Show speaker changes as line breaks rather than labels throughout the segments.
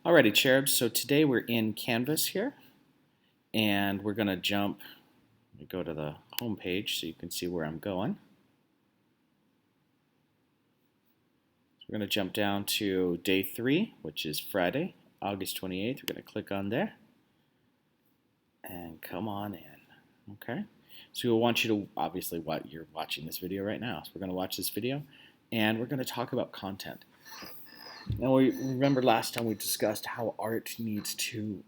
Alrighty, cherubs, so today we're in Canvas here, and we're going to go to the home page so you can see where I'm going. So we're going to jump down to day 3, which is Friday, August 28th. We're going to click on there, and come on in, okay? So we'll want you to, obviously, you're watching this video right now, so we're going to watch this video, and we're going to talk about content. Now, we remember last time we discussed how art needs to,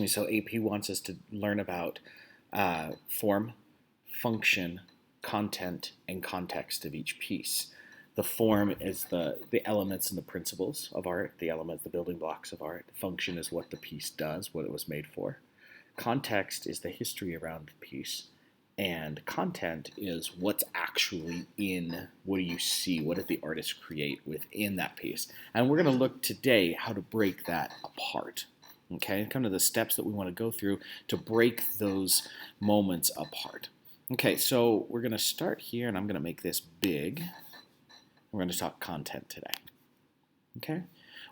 so AP wants us to learn about form, function, content, and context of each piece. The form is the elements and the principles of art, the building blocks of art. Function is what the piece does, what it was made for. Context is the history around the piece. And content is what's actually in, what do you see, what did the artist create within that piece. And we're going to look today how to break that apart. Okay, come to the steps that we want to go through to break those moments apart. Okay, so we're going to start here, and I'm going to make this big. We're going to talk content today. Okay,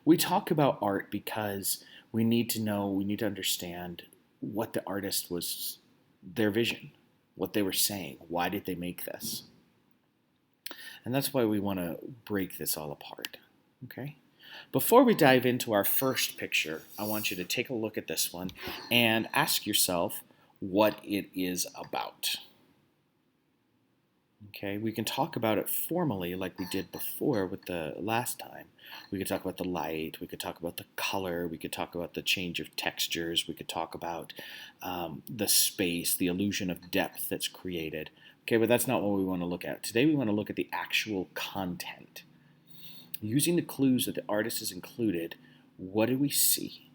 we talk about art because we need to understand what the artist was, their vision, what they were saying, why did they make this? And that's why we want to break this all apart, okay? Before we dive into our first picture, I want you to take a look at this one and ask yourself what it is about. Okay, we can talk about it formally like we did before with the last time. We could talk about the light, we could talk about the color, we could talk about the change of textures, we could talk about the space, the illusion of depth that's created. Okay, but that's not what we want to look at. Today we want to look at the actual content. Using the clues that the artist has included, what do we see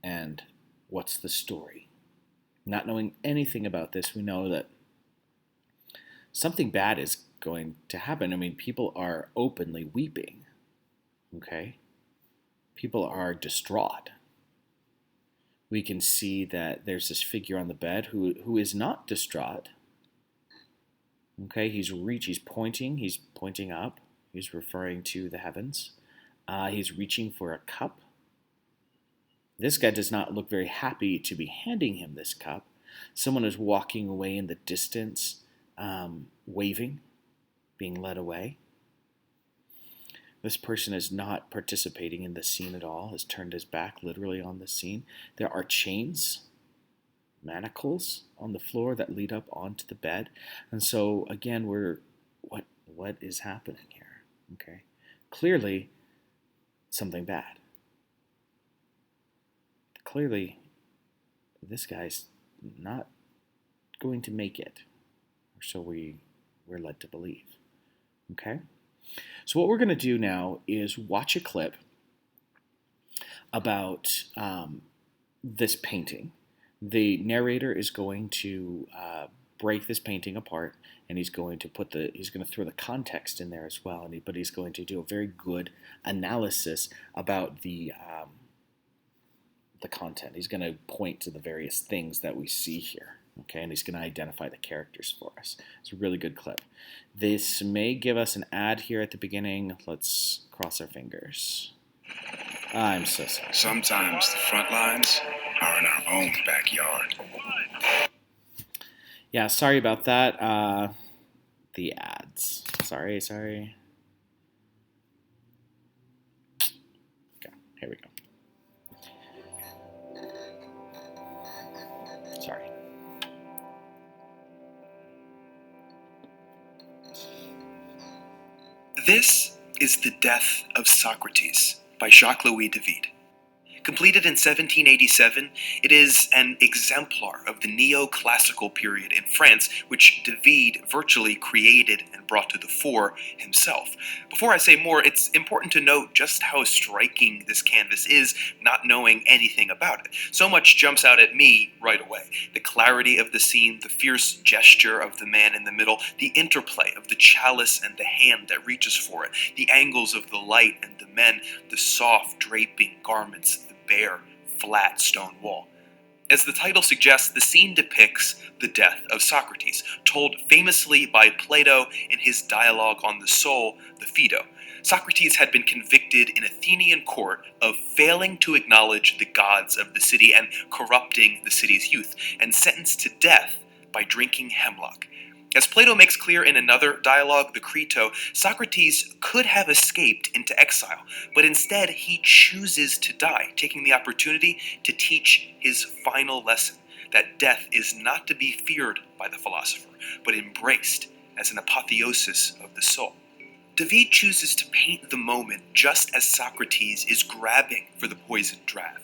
and what's the story? Not knowing anything about this, we know that something bad is going to happen. I mean, people are openly weeping, okay? People are distraught. We can see that there's this figure on the bed who is not distraught, okay? He's pointing up. He's referring to the heavens. He's reaching for a cup. This guy does not look very happy to be handing him this cup. Someone is walking away in the distance, waving, being led away. This person is not participating in the scene at all, has turned his back literally on the scene. There are chains, manacles on the floor that lead up onto the bed. And so, again, what is happening here? Okay, clearly something bad. Clearly, this guy's not going to make it. So we're led to believe. Okay? So what we're going to do now is watch a clip about this painting. The narrator is going to break this painting apart, and he's going to throw the context in there as well. But he's going to do a very good analysis about the content. He's going to point to the various things that we see here. Okay, and he's going to identify the characters for us. It's a really good clip. This may give us an ad here at the beginning. Let's cross our fingers. I'm so sorry.
Sometimes the front lines are in our own backyard.
Yeah, sorry about that. The ads. Sorry. Okay, here we go. Sorry.
This is The Death of Socrates by Jacques-Louis David. Completed in 1787, it is an exemplar of the neoclassical period in France, which David virtually created and brought to the fore himself. Before I say more, it's important to note just how striking this canvas is, not knowing anything about it. So much jumps out at me right away. The clarity of the scene, the fierce gesture of the man in the middle, the interplay of the chalice and the hand that reaches for it, the angles of the light and the men, the soft draping garments, the bare, flat stone wall. As the title suggests, the scene depicts the death of Socrates, told famously by Plato in his dialogue on the soul, the Phaedo. Socrates had been convicted in Athenian court of failing to acknowledge the gods of the city and corrupting the city's youth, and sentenced to death by drinking hemlock. As Plato makes clear in another dialogue, the Crito, Socrates could have escaped into exile, but instead he chooses to die, taking the opportunity to teach his final lesson, that death is not to be feared by the philosopher, but embraced as an apotheosis of the soul. David chooses to paint the moment just as Socrates is grabbing for the poisoned draught.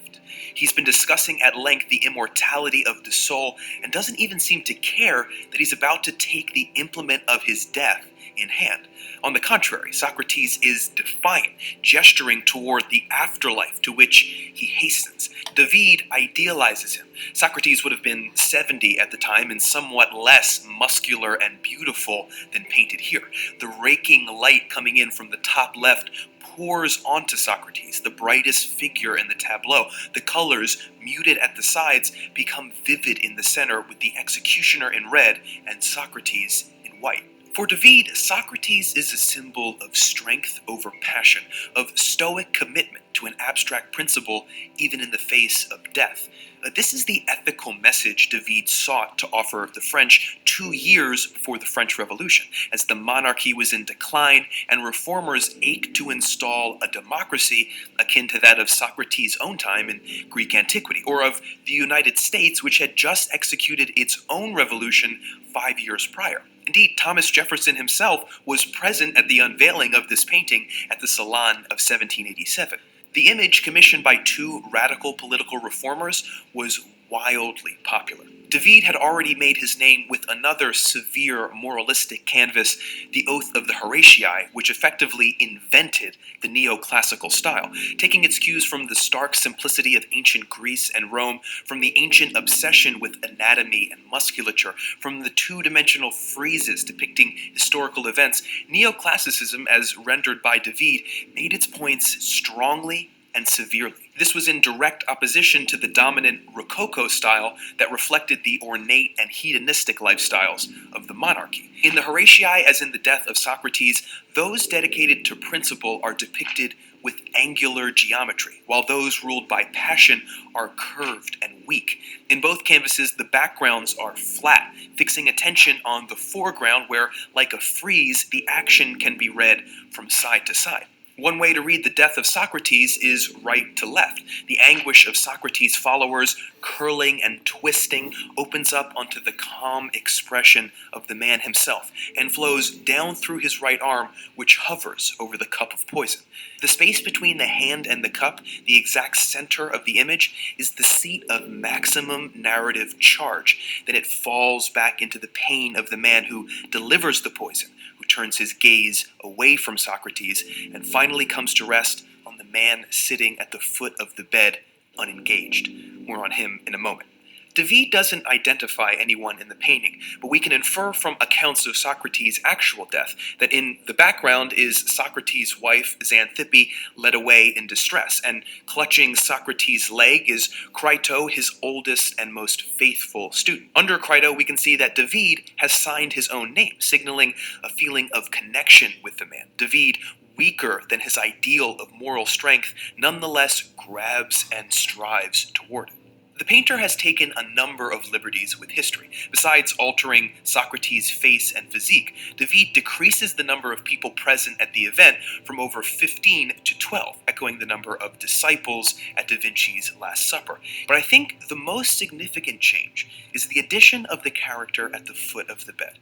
He's been discussing at length the immortality of the soul and doesn't even seem to care that he's about to take the implement of his death in hand. On the contrary, Socrates is defiant, gesturing toward the afterlife to which he hastens. David idealizes him. Socrates would have been 70 at the time and somewhat less muscular and beautiful than painted here. The raking light coming in from the top left pours onto Socrates, the brightest figure in the tableau. The colors, muted at the sides, become vivid in the center, with the executioner in red and Socrates in white. For David, Socrates is a symbol of strength over passion, of stoic commitment to an abstract principle even in the face of death. This is the ethical message David sought to offer the French 2 years before the French Revolution, as the monarchy was in decline and reformers ached to install a democracy akin to that of Socrates' own time in Greek antiquity, or of the United States, which had just executed its own revolution 5 years prior. Indeed, Thomas Jefferson himself was present at the unveiling of this painting at the Salon of 1787. The image, commissioned by 2 radical political reformers, was wildly popular. David had already made his name with another severe moralistic canvas, The Oath of the Horatii, which effectively invented the neoclassical style, taking its cues from the stark simplicity of ancient Greece and Rome, from the ancient obsession with anatomy and musculature, from the two-dimensional friezes depicting historical events. Neoclassicism, as rendered by David, made its points strongly and severely. This was in direct opposition to the dominant Rococo style that reflected the ornate and hedonistic lifestyles of the monarchy. In the Horatii, as in the Death of Socrates, those dedicated to principle are depicted with angular geometry, while those ruled by passion are curved and weak. In both canvases, the backgrounds are flat, fixing attention on the foreground where, like a frieze, the action can be read from side to side. One way to read the Death of Socrates is right to left. The anguish of Socrates' followers, curling and twisting, opens up onto the calm expression of the man himself and flows down through his right arm, which hovers over the cup of poison. The space between the hand and the cup, the exact center of the image, is the seat of maximum narrative charge. Then it falls back into the pain of the man who delivers the poison, who turns his gaze away from Socrates, and finally comes to rest on the man sitting at the foot of the bed, unengaged. More on him in a moment. David doesn't identify anyone in the painting, but we can infer from accounts of Socrates' actual death that in the background is Socrates' wife Xanthippe led away in distress, and clutching Socrates' leg is Crito, his oldest and most faithful student. Under Crito, we can see that David has signed his own name, signaling a feeling of connection with the man. David, weaker than his ideal of moral strength, nonetheless grabs and strives toward it. The painter has taken a number of liberties with history. Besides altering Socrates' face and physique, David decreases the number of people present at the event from over 15 to 12, echoing the number of disciples at Da Vinci's Last Supper. But I think the most significant change is the addition of the character at the foot of the bed.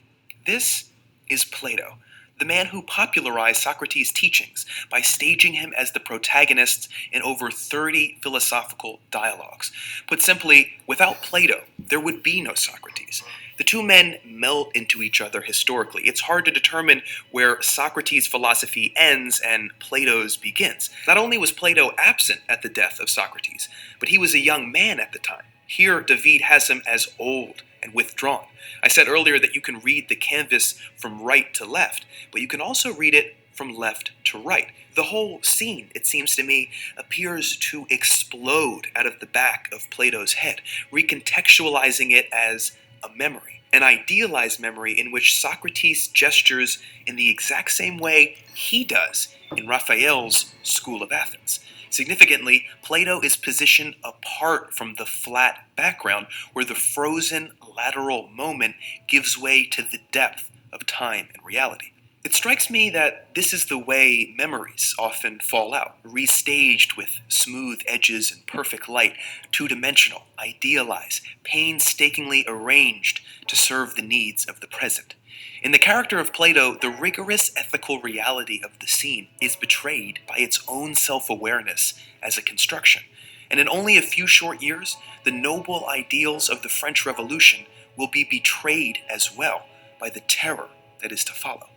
This is Plato, the man who popularized Socrates' teachings by staging him as the protagonist in over 30 philosophical dialogues. Put simply, without Plato, there would be no Socrates. The two men melt into each other historically. It's hard to determine where Socrates' philosophy ends and Plato's begins. Not only was Plato absent at the death of Socrates, but he was a young man at the time. Here, David has him as old and withdrawn. I said earlier that you can read the canvas from right to left, but you can also read it from left to right. The whole scene, it seems to me, appears to explode out of the back of Plato's head, recontextualizing it as a memory, an idealized memory in which Socrates gestures in the exact same way he does in Raphael's School of Athens. Significantly, Plato is positioned apart from the flat background where the frozen lateral moment gives way to the depth of time and reality. It strikes me that this is the way memories often fall out, restaged with smooth edges and perfect light, two-dimensional, idealized, painstakingly arranged to serve the needs of the present. In the character of Plato, the rigorous ethical reality of the scene is betrayed by its own self-awareness as a construction. And in only a few short years, the noble ideals of the French Revolution will be betrayed as well by the terror that is to follow.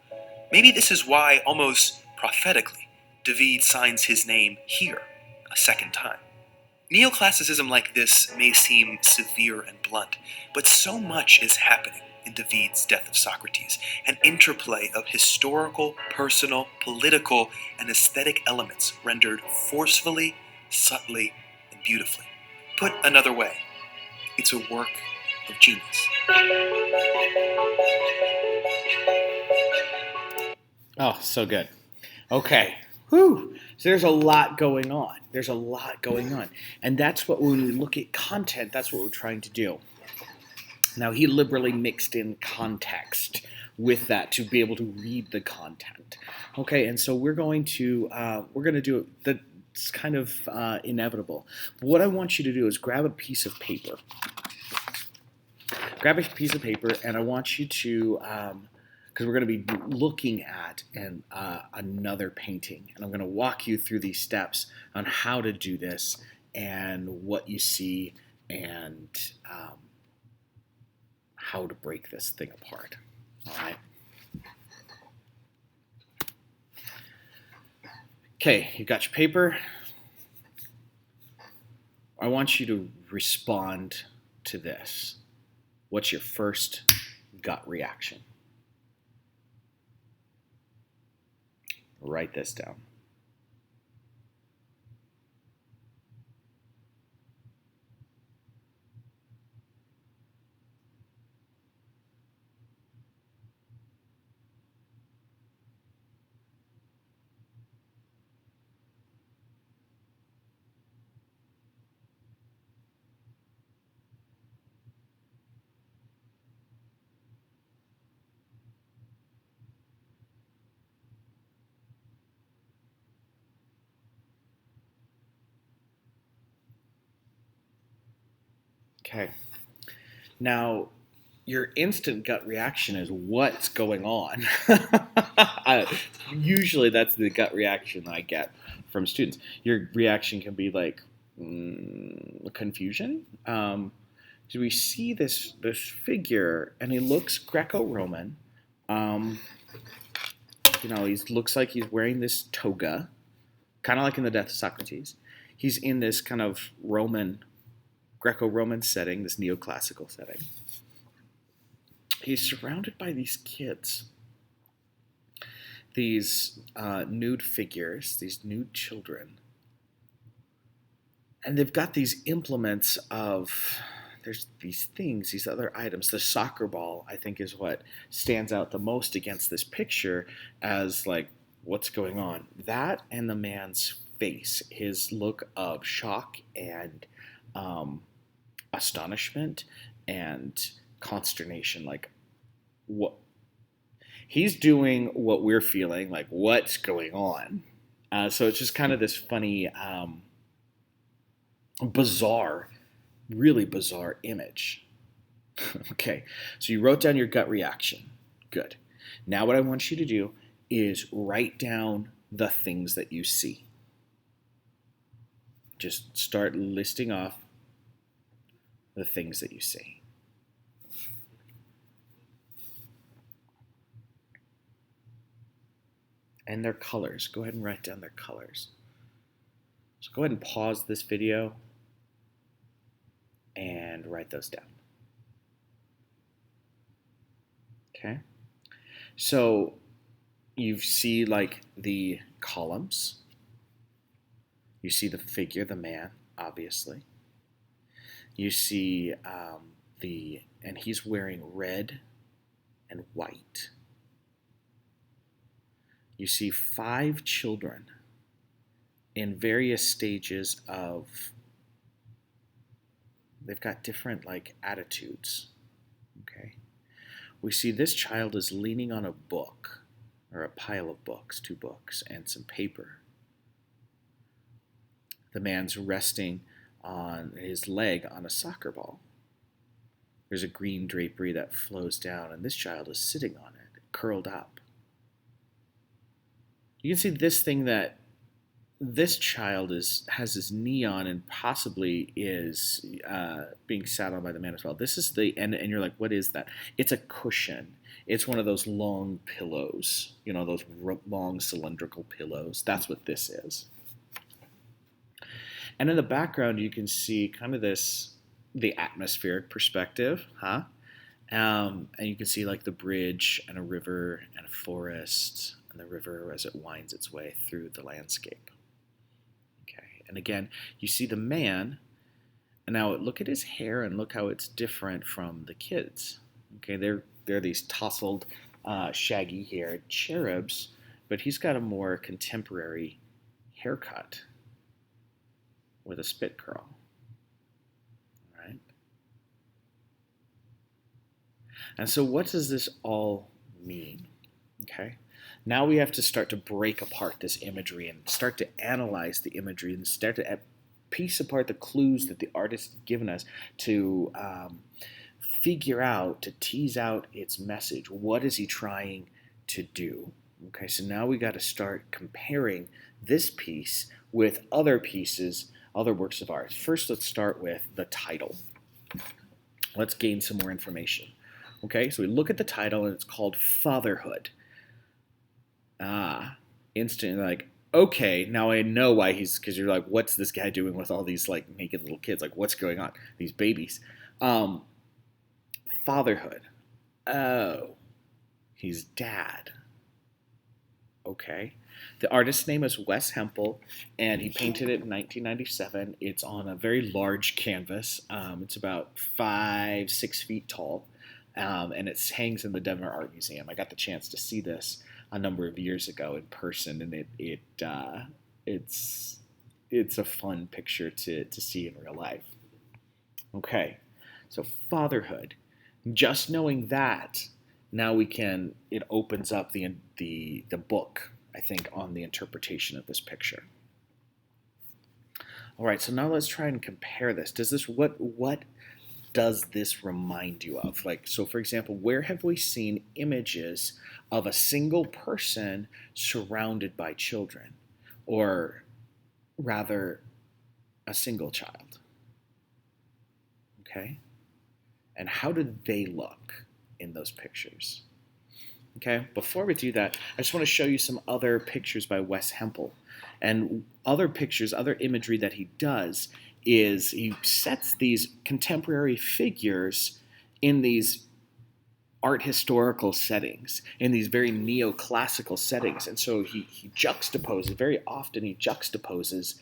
Maybe this is why, almost prophetically, David signs his name here a second time. Neoclassicism like this may seem severe and blunt, but so much is happening in David's Death of Socrates, an interplay of historical, personal, political, and aesthetic elements rendered forcefully, subtly, and beautifully. Put another way, it's a work of genius.
Oh, so good. Okay. Whew. So there's a lot going on. There's a lot going on. And that's what, when we look at content, that's what we're trying to do. Now, he liberally mixed in context with that to be able to read the content. Okay, and so we're going to do it. That's kind of inevitable. But what I want you to do is grab a piece of paper. Grab a piece of paper, and I want you to, because we're going to be looking at another painting, and I'm going to walk you through these steps on how to do this and what you see and how to break this thing apart. All right. Okay, you got your paper. I want you to respond to this. What's your first gut reaction? Write this down. Okay. Now, your instant gut reaction is what's going on. Usually, that's the gut reaction I get from students. Your reaction can be like confusion. Do we see this figure, and he looks Greco-Roman? He looks like he's wearing this toga, kind of like in the Death of Socrates. He's in this kind of Greco-Roman setting, this neoclassical setting. He's surrounded by these kids, these nude figures, these nude children. And they've got these implements of, there's these things, these other items. The soccer ball, I think, is what stands out the most against this picture as like, what's going on? That and the man's face, his look of shock and astonishment and consternation, like what he's doing, what we're feeling, like what's going on. So it's just kind of this funny, bizarre, really bizarre image. Okay, so you wrote down your gut reaction. Good. Now what I want you to do is write down the things that you see. Just start listing off the things that you see. And their colors. Go ahead and write down their colors. So go ahead and pause this video and write those down. Okay? So you see like the columns. You see the figure, the man, obviously. You see And he's wearing red and white. You see 5 children in various stages of, they've got different like attitudes. Okay. We see this child is leaning on a book, or a pile of books, 2 books, and some paper. The man's resting on his leg on a soccer ball. There's a green drapery that flows down, and this child is sitting on it, curled up. You can see this thing that this child has his knee on and possibly is being sat on by the man as well. This is and you're like, what is that? It's a cushion. It's one of those long pillows, those long cylindrical pillows. That's what this is. And in the background, you can see kind of the atmospheric perspective, huh? And you can see like the bridge and a river and a forest and the river as it winds its way through the landscape. Okay, and again, you see the man, and now look at his hair and look how it's different from the kids. Okay, they're these tousled, shaggy-haired cherubs, but he's got a more contemporary haircut with a spit curl. All right. And so what does this all mean? Okay. Now we have to start to break apart this imagery and start to analyze the imagery and start to piece apart the clues that the artist has given us to figure out, to tease out its message. What is he trying to do? Okay, so now we got to start comparing this piece with other pieces, other works of art. First, let's start with the title. Let's gain some more information. Okay, so we look at the title and it's called Fatherhood. Instantly like, okay, now I know why because you're like, what's this guy doing with all these like naked little kids? Like, what's going on? These babies. Fatherhood. Oh, he's dad. Okay. The artist's name is Wes Hempel, and he painted it in 1997. It's on a very large canvas. It's about 5-6 feet tall, and it hangs in the Denver Art Museum. I got the chance to see this a number of years ago in person, and it's a fun picture to see in real life. Okay, so fatherhood. Just knowing that, now it opens up the book, I think, on the interpretation of this picture. All right, so now let's try and compare this. What does this remind you of? Like, so for example, where have we seen images of a single person surrounded by children, or rather, a single child? Okay, and how did they look in those pictures? Okay, before we do that, I just want to show you some other pictures by Wes Hempel. And other pictures, other imagery that he does is he sets these contemporary figures in these art historical settings, in these very neoclassical settings. And so he juxtaposes, very often he juxtaposes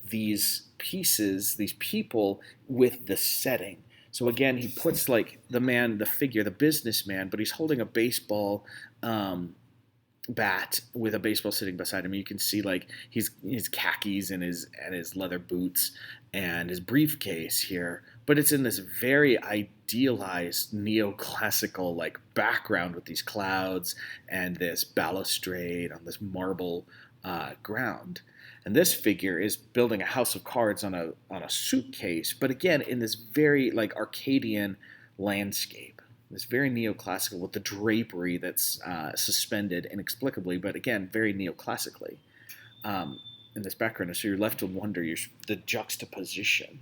these pieces, these people with the setting. So again, he puts like the figure, the businessman, but he's holding a baseball bat with a baseball sitting beside him. You can see like his khakis and his leather boots and his briefcase here, but it's in this very idealized neoclassical like background with these clouds and this balustrade on this marble ground. And this figure is building a house of cards on a suitcase, but again in this very like Arcadian landscape, this very neoclassical with the drapery that's suspended inexplicably, but again very neoclassically in this background. So you're left to wonder the juxtaposition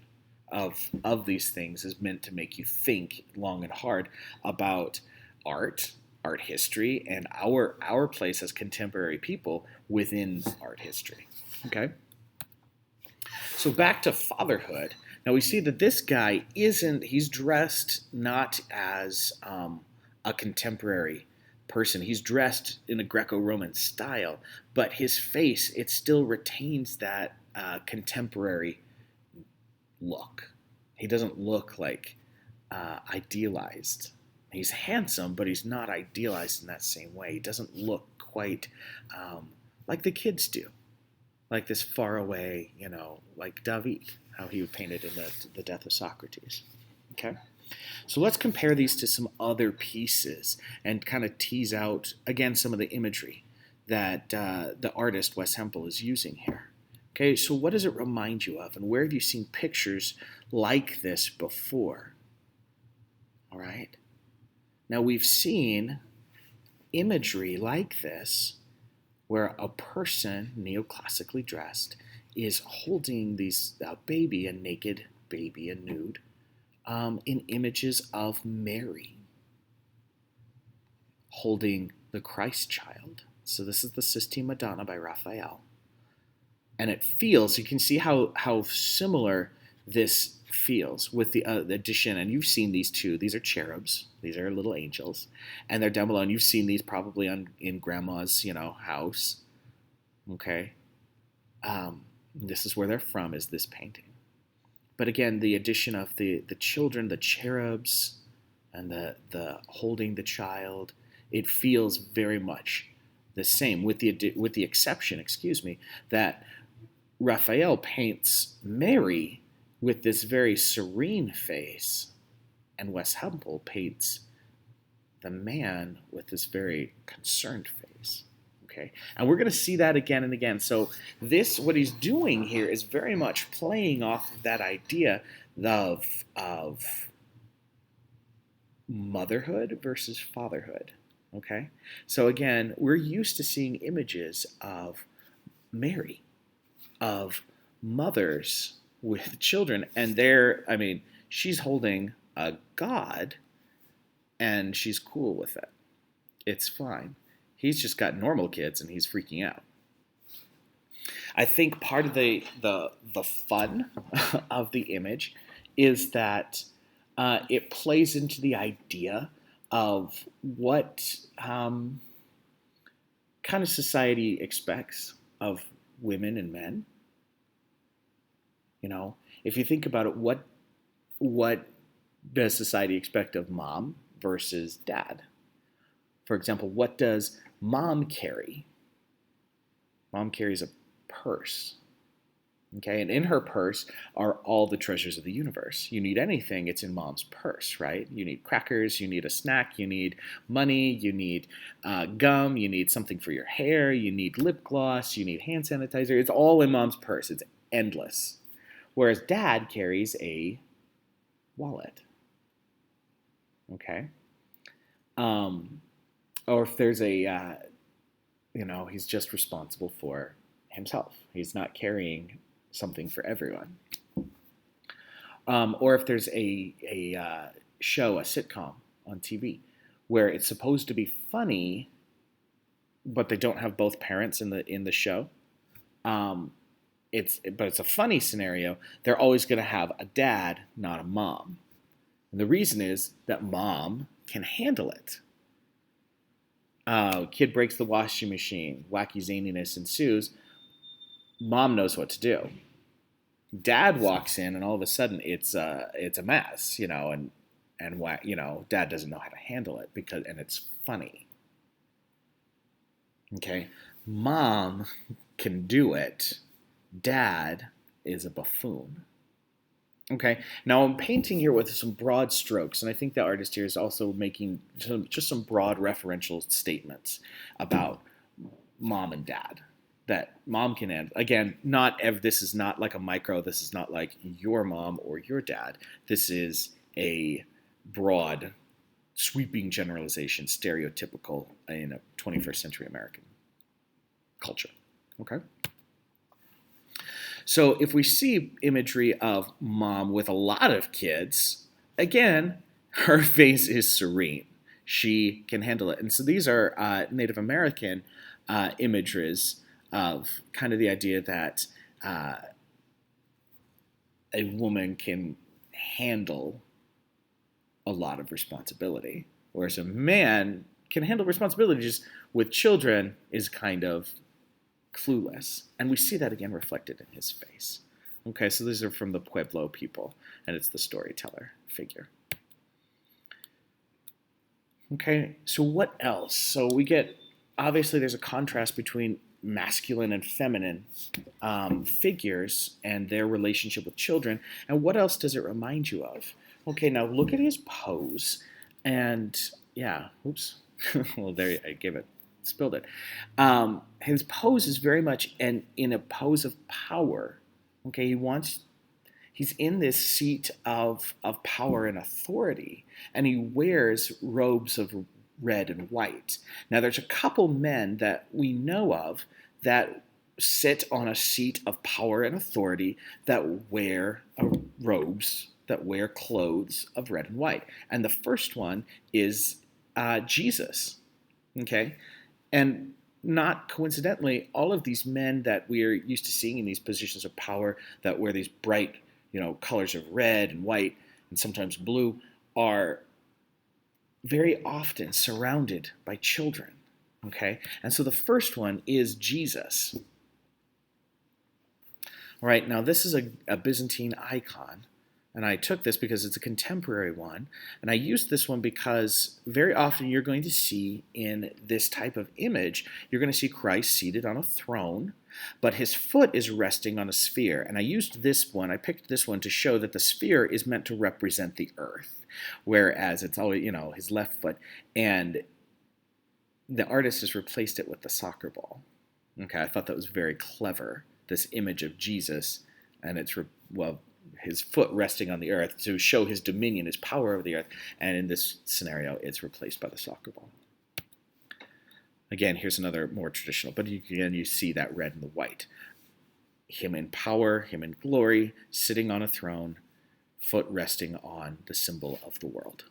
of these things is meant to make you think long and hard about art history, and our place as contemporary people within art history. Okay, so back to fatherhood. Now we see that this guy he's dressed not as a contemporary person. He's dressed in a Greco-Roman style, but his face, it still retains that contemporary look. He doesn't look like idealized. He's handsome, but he's not idealized in that same way. He doesn't look quite like the kids do, like this far away, like David, how he was painted in the Death of Socrates. Okay? So let's compare these to some other pieces and kind of tease out, again, some of the imagery that the artist Wes Hempel is using here. Okay, so what does it remind you of, and where have you seen pictures like this before? All right. Now we've seen imagery like this where a person, neoclassically dressed, is holding these baby, a naked baby, a nude, in images of Mary holding the Christ child. So this is the Sistine Madonna by Raphael. And it feels, you can see how similar this feels with the addition, and you've seen these too. These are cherubs. These are little angels. And they're down below, and you've seen these probably in grandma's, house. Okay? This is where they're from, is this painting. But again, the addition of the children, the cherubs, and the holding the child, it feels very much the same, with the exception, that Raphael paints Mary with this very serene face, and Wes Hempel paints the man with this very concerned face. Okay, and we're going to see that again and again. So what he's doing here is very much playing off of that idea of motherhood versus fatherhood. Okay, so again, we're used to seeing images of Mary, of mothers with children, and she's holding a god, and she's cool with it. It's fine. He's just got normal kids, and he's freaking out. I think part of the fun of the image is that it plays into the idea of what kind of society expects of women and men. If you think about it, what does society expect of mom versus dad? For example, what does mom carry? Mom carries a purse. Okay, and in her purse are all the treasures of the universe. You need anything, it's in mom's purse, right? You need crackers, you need a snack, you need money, you need gum, you need something for your hair, you need lip gloss, you need hand sanitizer. It's all in mom's purse. It's endless. Whereas dad carries a wallet. Okay? Or if there's he's just responsible for himself. He's not carrying something for everyone. Or if there's a show, a sitcom on TV, where it's supposed to be funny, but they don't have both parents in the show. But it's a funny scenario. They're always going to have a dad, not a mom. And the reason is that mom can handle it. Kid breaks the washing machine, wacky zaniness ensues. Mom knows what to do. Dad walks in, and all of a sudden it's a mess, and dad doesn't know how to handle it and it's funny. Okay, mom can do it. Dad is a buffoon. Okay, now I'm painting here with some broad strokes, and I think the artist here is also making just some broad referential statements about mom and dad. That mom can end. Again, this is not like a micro, this is not like your mom or your dad. This is a broad, sweeping generalization, stereotypical in a 21st century American culture. Okay? So if we see imagery of mom with a lot of kids, again, her face is serene. She can handle it. And so these are Native American images of kind of the idea that a woman can handle a lot of responsibility, whereas a man can handle responsibility just with children is kind of clueless. And we see that again reflected in his face. Okay, so these are from the Pueblo people, and it's the storyteller figure. Okay, so what else? So we get, obviously, there's a contrast between masculine and feminine figures and their relationship with children. And what else does it remind you of? Okay, now look at his pose. And yeah, oops. Well, there I gave it, spilled it. His pose is very much in a pose of power. Okay, he's in this seat of power and authority, and he wears robes of red and white. Now, there's a couple men that we know of that sit on a seat of power and authority that wear robes, that wear clothes of red and white. And the first one is Jesus. Okay? And not coincidentally, all of these men that we're used to seeing in these positions of power that wear these bright, colors of red and white and sometimes blue are very often surrounded by children. Okay? And so the first one is Jesus. All right, now this is a Byzantine icon. And I took this because it's a contemporary one. And I used this one because very often you're going to see in this type of image, you're going to see Christ seated on a throne, but his foot is resting on a sphere. And I used this one, I picked this one to show that the sphere is meant to represent the earth, whereas it's always, his left foot. And the artist has replaced it with the soccer ball. Okay, I thought that was very clever, this image of Jesus, and his foot resting on the earth to show his dominion, his power over the earth. And in this scenario, it's replaced by the soccer ball. Again, here's another more traditional, but again, you see that red and the white. Him in power, him in glory, sitting on a throne, foot resting on the symbol of the world.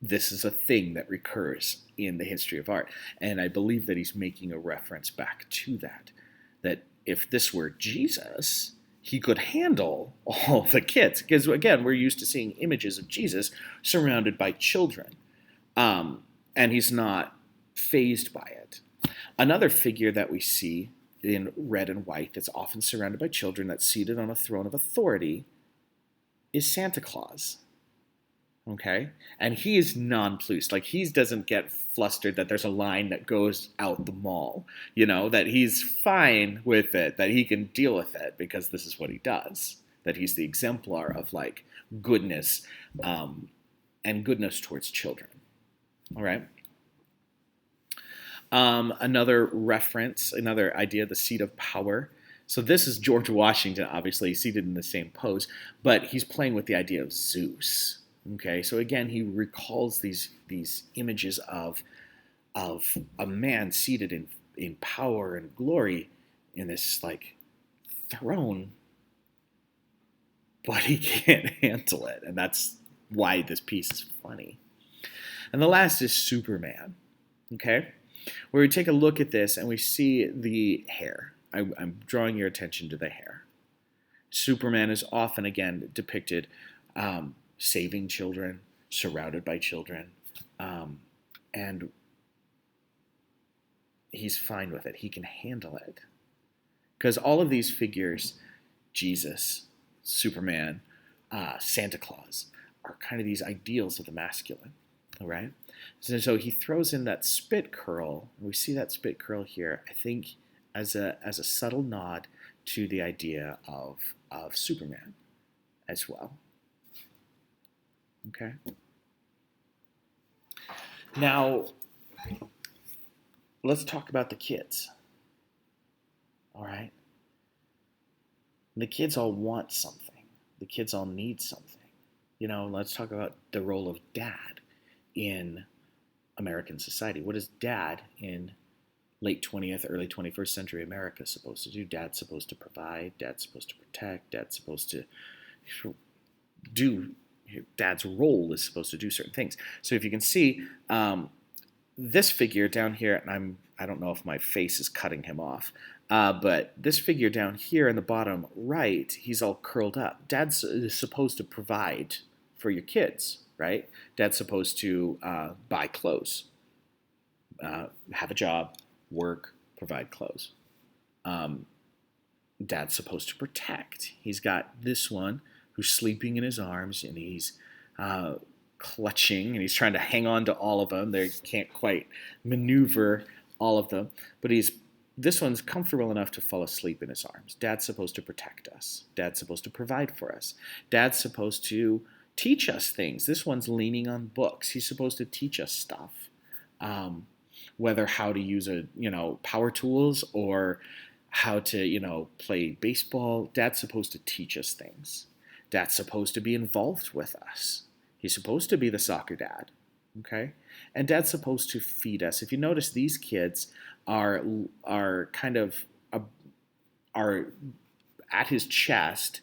This is a thing that recurs in the history of art. And I believe that he's making a reference back to that if this were Jesus, he could handle all the kids. Because, again, we're used to seeing images of Jesus surrounded by children. And he's not fazed by it. Another figure that we see in red and white that's often surrounded by children, that's seated on a throne of authority, is Santa Claus. Okay? And he is nonplussed. Like, he doesn't get flustered that there's a line that goes out the mall. That he's fine with it, that he can deal with it because this is what he does. That he's the exemplar of, like, goodness and goodness towards children. All right? Another reference, another idea, the seat of power. So this is George Washington, obviously, seated in the same pose, but he's playing with the idea of Zeus. Okay, so again, he recalls these images of a man seated in power and glory in this, like, throne, but he can't handle it, and that's why this piece is funny. And the last is Superman. Okay, where we take a look at this and we see the hair. I'm drawing your attention to the hair. Superman is often, again, depicted saving children, surrounded by children, and he's fine with it. He can handle it. Because all of these figures, Jesus, Superman, Santa Claus, are kind of these ideals of the masculine, all right? So he throws in that spit curl. We see that spit curl here, I think, as a subtle nod to the idea of Superman as well. Okay. Now, let's talk about the kids. All right. The kids all want something. The kids all need something. Let's talk about the role of dad in American society. What is dad in late 20th, early 21st century America supposed to do? Dad's supposed to provide. Dad's supposed to protect. Dad's supposed to do. Dad's role is supposed to do certain things. So if you can see this figure down here, and I don't know if my face is cutting him off, but this figure down here in the bottom right, he's all curled up. Dad's supposed to provide for your kids, right? Dad's supposed to buy clothes, have a job, work, provide clothes. Dad's supposed to protect. He's got this one who's sleeping in his arms, and he's clutching, and he's trying to hang on to all of them. They can't quite maneuver all of them, but this one's comfortable enough to fall asleep in his arms. Dad's supposed to protect us. Dad's supposed to provide for us. Dad's supposed to teach us things. This one's leaning on books. He's supposed to teach us stuff, whether how to use power tools or how to play baseball. Dad's supposed to teach us things. Dad's supposed to be involved with us. He's supposed to be the soccer dad, okay? And Dad's supposed to feed us. If you notice, these kids are kind of are at his chest,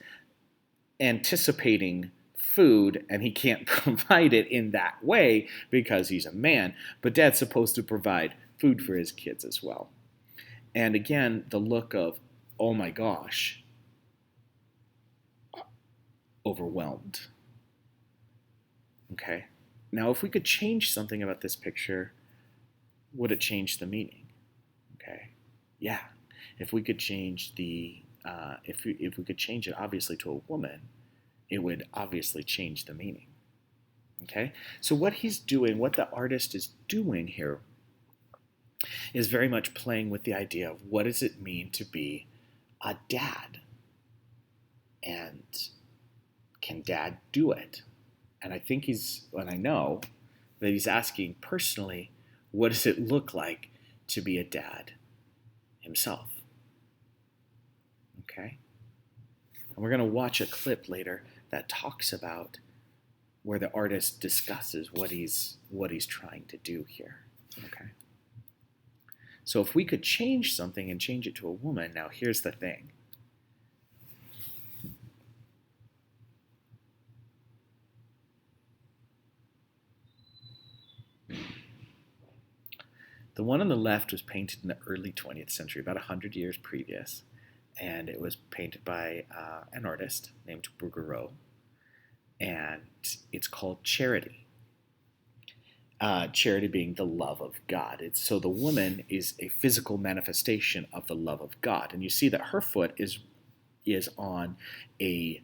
anticipating food, and he can't provide it in that way because he's a man. But Dad's supposed to provide food for his kids as well. And again, the look of, oh my gosh, overwhelmed. Okay. Now, if we could change something about this picture, would it change the meaning? Okay. Yeah. If we could change if we could change it obviously to a woman, it would obviously change the meaning. Okay. So what the artist is doing here, is very much playing with the idea of what does it mean to be a dad, and can Dad do it? And I know that he's asking personally, what does it look like to be a dad himself? Okay? And we're going to watch a clip later that talks about where the artist discusses what he's trying to do here. Okay? So if we could change something and change it to a woman, now here's the thing. The one on the left was painted in the early 20th century, about 100 years previous, and it was painted by an artist named Bouguereau, and it's called Charity. Charity being the love of God. So the woman is a physical manifestation of the love of God, and you see that her foot is on a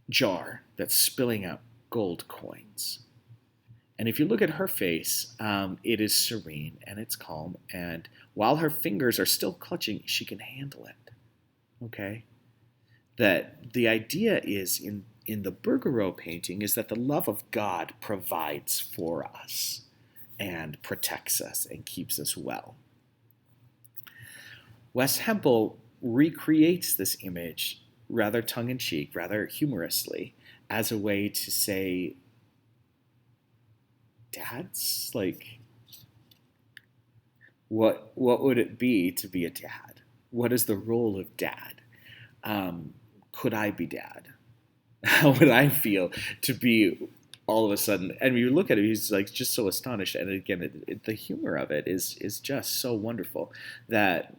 jar that's spilling out gold coins. And if you look at her face, it is serene and it's calm. And while her fingers are still clutching, she can handle it. Okay? That the idea is in the Bouguereau painting is that the love of God provides for us and protects us and keeps us well. Wes Hempel recreates this image rather tongue-in-cheek, rather humorously, as a way to say, dads? Like, what would it be to be a dad? What is the role of dad? Could I be dad? How would I feel to be all of a sudden? And when you look at it, he's like just so astonished. And again, the humor of it is just so wonderful that,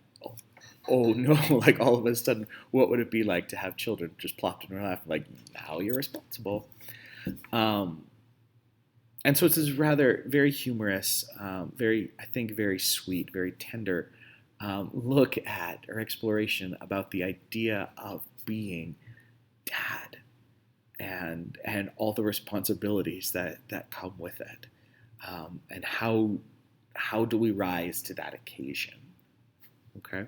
oh no, like all of a sudden, what would it be like to have children just plopped in her lap? Like, now you're responsible. And so it's this rather very humorous, very sweet, very tender look at or exploration about the idea of being dad and all the responsibilities that come with it, and how do we rise to that occasion? Okay.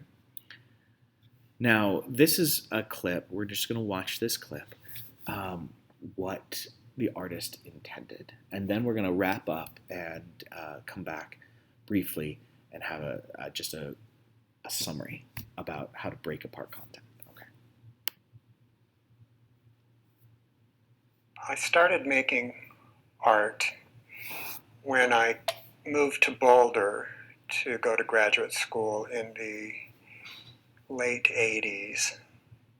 Now this is a clip. We're just going to watch this clip. What the artist intended, and then we're going to wrap up and come back briefly and have just a summary about how to break apart content. Okay.
I started making art when I moved to Boulder to go to graduate school in the late 80s.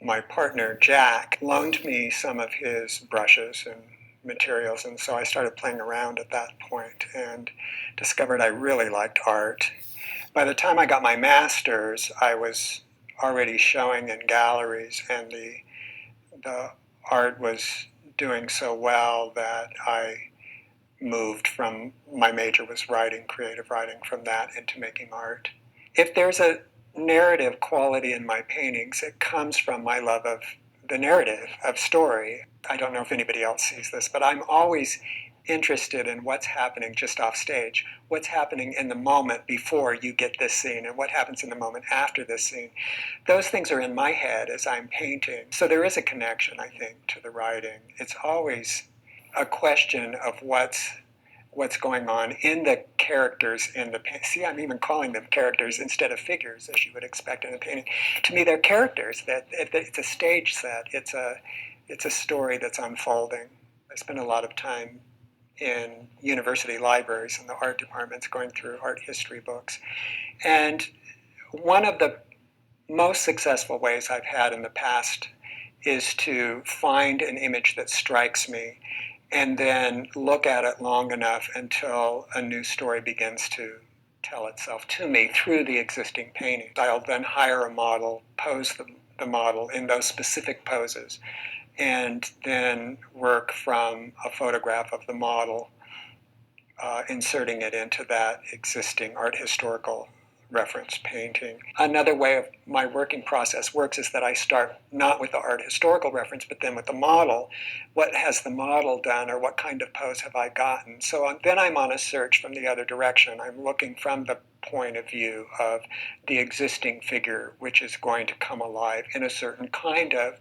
My partner, Jack, loaned me some of his brushes and materials, and so I started playing around at that point and discovered I really liked art. By the time I got my master's, I was already showing in galleries, and the art was doing so well that I moved from, my major was writing, creative writing, from that into making art. If there's a narrative quality in my paintings, it comes from my love of the narrative of story. I don't know if anybody else sees this, but I'm always interested in what's happening just off stage, what's happening in the moment before you get this scene, and what happens in the moment after this scene. Those things are in my head as I'm painting. So there is a connection, I think, to the writing. It's always a question of what's going on in the characters in the painting. See, I'm even calling them characters instead of figures, as you would expect in a painting. To me, they're characters. That it's a stage set. It's a story that's unfolding. I spend a lot of time in university libraries and the art departments going through art history books. And one of the most successful ways I've had in the past is to find an image that strikes me and then look at it long enough until a new story begins to tell itself to me through the existing painting. I'll then hire a model, pose the model in those specific poses, and then work from a photograph of the model, inserting it into that existing art historical reference painting. Another way of my working process works is that I start not with the art historical reference, but then with the model. What has the model done, or what kind of pose have I gotten? So then I'm on a search from the other direction. I'm looking from the point of view of the existing figure, which is going to come alive in a certain kind of,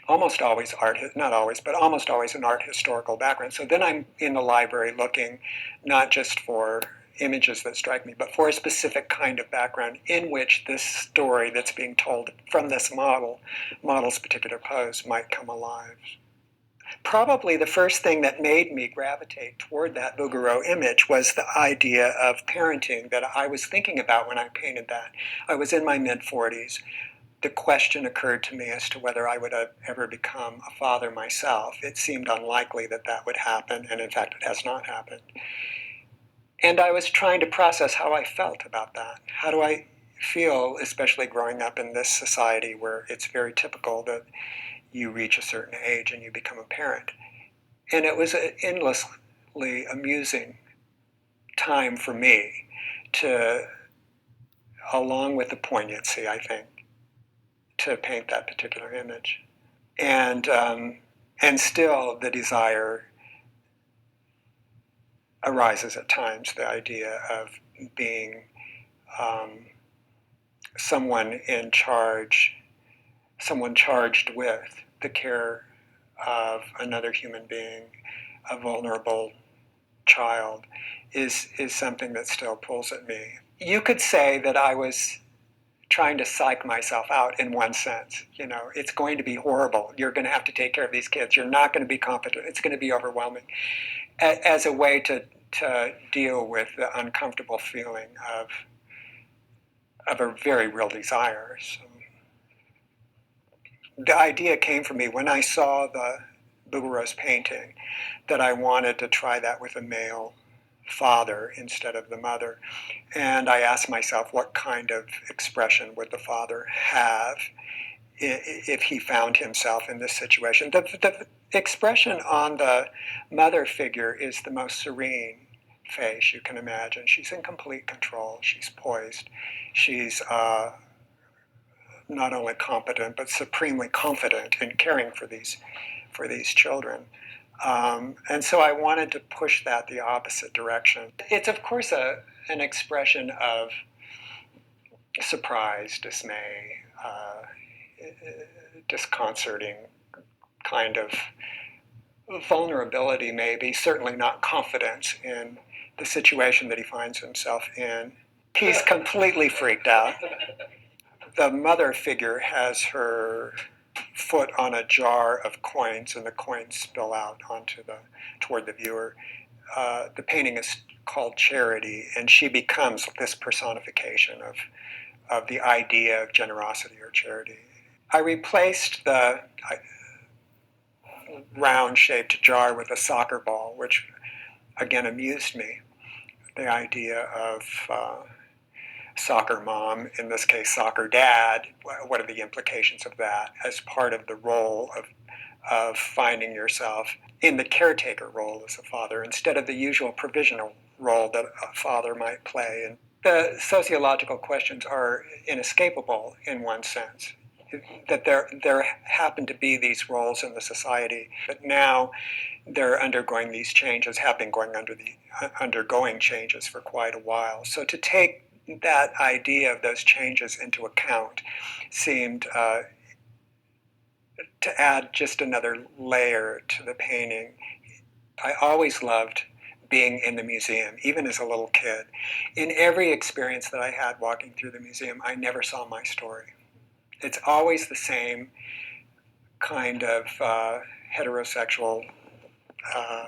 almost always art, not always, but almost always an art historical background. So then I'm in the library looking not just for images that strike me, but for a specific kind of background in which this story that's being told from this model's particular pose might come alive. Probably the first thing that made me gravitate toward that Bouguereau image was the idea of parenting that I was thinking about when I painted that. I was in my mid-40s. The question occurred to me as to whether I would ever become a father myself. It seemed unlikely that that would happen, and in fact it has not happened. And I was trying to process how I felt about that. How do I feel, especially growing up in this society where it's very typical that you reach a certain age and you become a parent? And it was an endlessly amusing time for me to, along with the poignancy, I think, to paint that particular image. And still the desire arises at times, the idea of being someone in charge, someone charged with the care of another human being, a vulnerable child, is something that still pulls at me. You could say that I was trying to psych myself out in one sense. You know, it's going to be horrible. You're going to have to take care of these kids. You're not going to be competent. It's going to be overwhelming. As a way to deal with the uncomfortable feeling of a very real desire. So the idea came from me when I saw the Bouguereau's painting that I wanted to try that with a male father instead of the mother. And I asked myself, what kind of expression would the father have if he found himself in this situation? The expression on the mother figure is the most serene face you can imagine. She's in complete control. She's poised. She's not only competent, but supremely confident in caring for these children. And so I wanted to push that the opposite direction. It's, of course, an expression of surprise, dismay, disconcerting kind of vulnerability, maybe, certainly not confidence in the situation that he finds himself in. He's completely freaked out. The mother figure has her foot on a jar of coins, and the coins spill out toward the viewer. The painting is called Charity, and she becomes this personification of the idea of generosity or charity. I replaced the round-shaped jar with a soccer ball, which again amused me. The idea of soccer mom, in this case soccer dad, what are the implications of that as part of the role of finding yourself in the caretaker role as a father instead of the usual provisional role that a father might play. And the sociological questions are inescapable in one sense. that there happen to be these roles in the society, but now they're undergoing these changes, have been undergoing changes for quite a while. So to take that idea of those changes into account seemed to add just another layer to the painting. I always loved being in the museum, even as a little kid. In every experience that I had walking through the museum, I never saw my story. It's always the same kind of heterosexual, uh,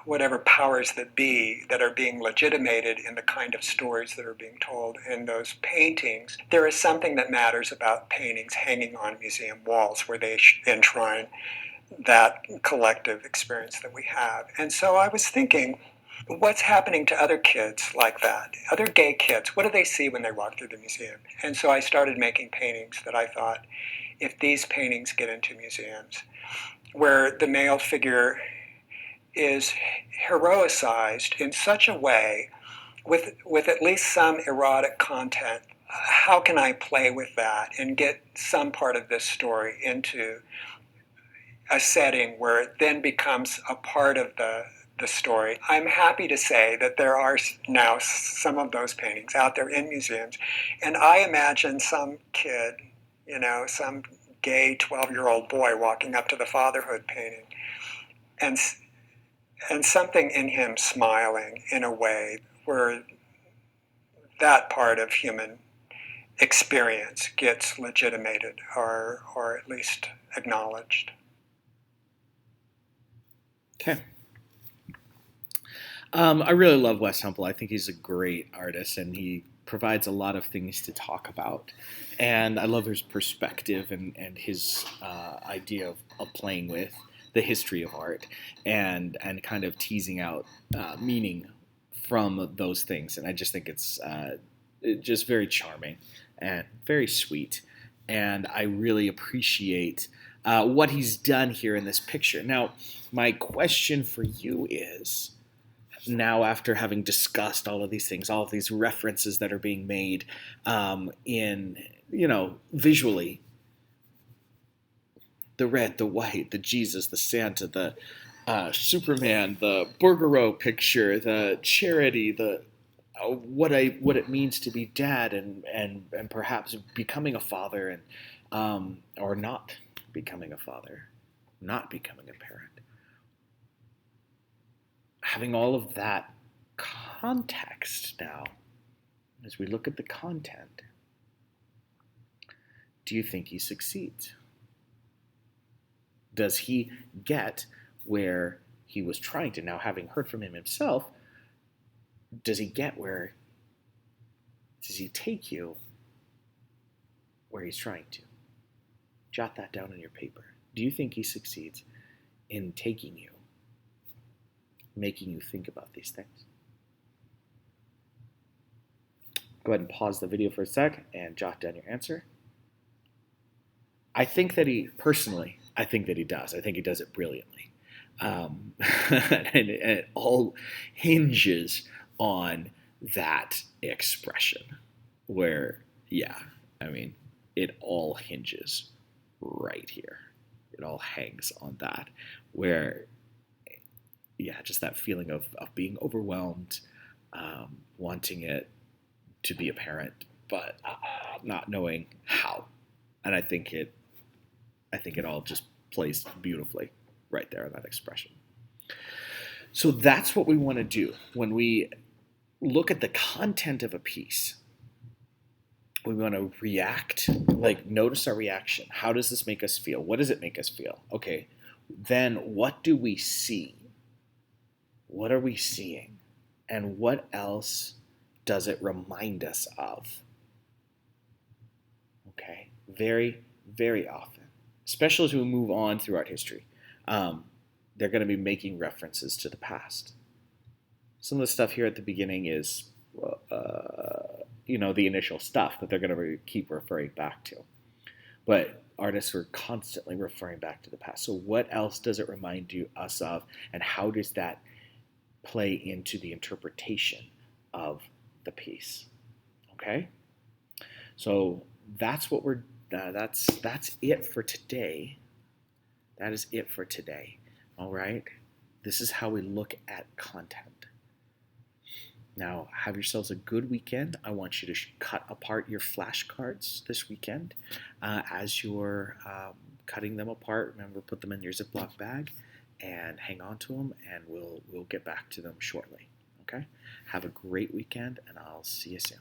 whatever powers that be that are being legitimated in the kind of stories that are being told in those paintings. There is something that matters about paintings hanging on museum walls where they enshrine that collective experience that we have. And so I was thinking, what's happening to other kids like that? Other gay kids, what do they see when they walk through the museum? And so I started making paintings that I thought, if these paintings get into museums, where the male figure is heroicized in such a way, with at least some erotic content, how can I play with that and get some part of this story into a setting where it then becomes a part of the story? I'm happy to say that there are now some of those paintings out there in museums, and I imagine some kid, some gay 12-year-old boy walking up to the Fatherhood painting, and something in him smiling in a way where that part of human experience gets legitimated or at least acknowledged.
Okay. I really love Wes Hempel. I think he's a great artist, and he provides a lot of things to talk about. And I love his perspective and his idea of playing with the history of art and kind of teasing out meaning from those things. And I just think it's just very charming and very sweet. And I really appreciate what he's done here in this picture. Now, my question for you is, now after having discussed all of these things, all of these references that are being made in, visually, the red, the white, the Jesus, the Santa, the Superman, the Borgero picture, the charity, the what it means to be dad, and perhaps becoming a father, and or not becoming a father, not becoming a parent. Having all of that context now, as we look at the content, do you think he succeeds? Does he get where he was trying to? Now, having heard from him himself, does he get where, does he take you where he's trying to? Jot that down on your paper. Do you think he succeeds in taking you, making you think about these things? Go ahead and pause the video for a sec and jot down your answer. I think that he does. I think he does it brilliantly. And it all hinges on that expression where, it all hinges right here. It all hangs on that, where, just that feeling of being overwhelmed, wanting it to be a parent, but not knowing how. And I think it all just plays beautifully right there in that expression. So that's what we want to do when we look at the content of a piece. We want to react, notice our reaction. How does this make us feel? What does it make us feel? Okay, then what do we see? What are we seeing? And what else does it remind us of? Okay, very, very often, especially as we move on through art history, they're going to be making references to the past. Some of the stuff here at the beginning is, the initial stuff that they're going to keep referring back to. But artists are constantly referring back to the past. So what else does it remind us of, and how does that play into the interpretation of the piece? Okay? So that's what we're that's it for today. That is it for today. All right. This is how we look at content. Now, have yourselves a good weekend. I want you to cut apart your flashcards this weekend. As you're cutting them apart, remember, put them in your Ziploc bag and hang on to them, and we'll get back to them shortly. Okay? Have a great weekend, and I'll see you soon.